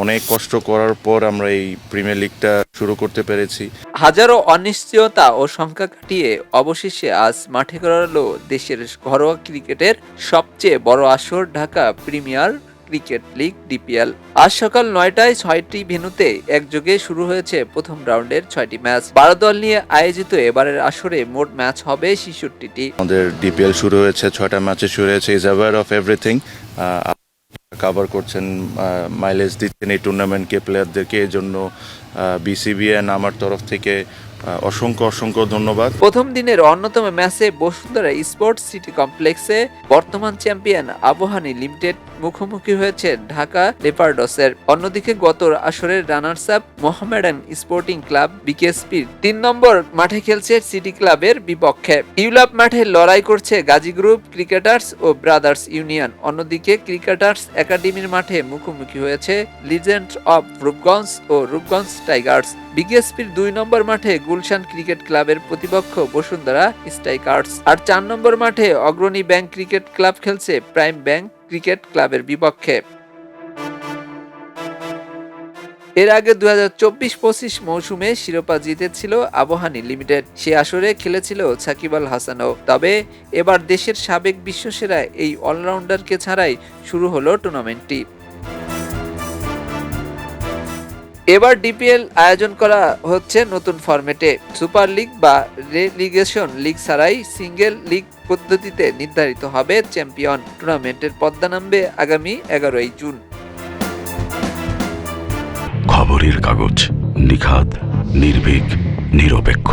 অনেক কষ্ট করার পর আমরা এই প্রিমিয়ার লিগটা শুরু করতে পেরেছি। হাজারো অনিশ্চয়তা ও সংখ্যা কাটিয়ে অবশেষে আজ মাঠে গড়ালো দেশের ঘরোয়া ক্রিকেটের সবচেয়ে বড় আসর Dhaka premier cricket league DPL. আজ সকাল ৯টায় ৬টি ভেন্যুতে একযোগে শুরু হয়েছে প্রথম রাউন্ডের ৬টি ম্যাচ। ১২ দল নিয়ে আয়োজিত এবারের আসরে মোট ম্যাচ হবে ৬৬টি। আমাদের ডিপিএল শুরু হয়েছে, 6টা ম্যাচে শুরু হয়েছে। Is aware of everything. Cover করছেন, মাইলেজ দিচ্ছেন এই টুর্নামেন্টকে, প্লেয়ারদেরকে। এই জন্য বিসিবিএন আমার তরফ থেকে অসংখ্য ধন্যবাদ। প্রথম দিনের অন্যতম ম্যাচে বসুন্ধরা স্পোর্টস সিটি কমপ্লেক্সে বর্তমান চ্যাম্পিয়ন আবাহনী লিমিটেড মুখোমুখি হয়েছে ঢাকা লেপার্ডসের। অন্যদিকে গত আসরের runners up Mohammedan sporting club বিকেএসপির ৩ নম্বর মাঠে খেলছে সিটি ক্লাবের বিপক্ষে। ইউলাপ মাঠে লড়াই করছে গাজী গ্রুপ ক্রিকেটার্স ও ব্রাদার্স ইউনিয়ন। অন্যদিকে ক্রিকেটার্স একাডেমির মাঠে মুখোমুখি হয়েছে লিজেন্ড অব রূপগঞ্জ ও রূপগঞ্জ টাইগার্স। বিকেএসপির ২ নম্বর মাঠে গুলশান ক্রিকেট ক্লাবের প্রতিপক্ষ বসুন্ধরা স্ট্রাইকার্স। আর ৪ নম্বর মাঠে অগ্রণী ব্যাংক ক্রিকেট ক্লাব খেলছে প্রাইম ব্যাংক ক্রিকেট ক্লাবের বিপক্ষে। এর আগে ২০২৪-২৫ মৌসুমে শিরোপা জিতেছিল আবাহনী লিমিটেড। সে আসরে খেলেছিল সাকিব আল হাসানও। তবে এবার দেশের সাবেক বিশ্বসেরা এই অলরাউন্ডারকে ছাড়াই শুরু হলো টুর্নামেন্টটি। এবার ডিপিএল আয়োজন করা হচ্ছে নতুন ফরম্যাটে। সুপার লিগ বা রেলিগেশন লিগ ছাড়াই সিঙ্গেল লিগ পদ্ধতিতে নির্ধারিত হবে চ্যাম্পিয়ন। টুর্নামেন্টের পর্দা নামবে আগামী ১১ই জুন। খবরের কাগজ, নিখাত, নির্ভীক, নিরপেক্ষ।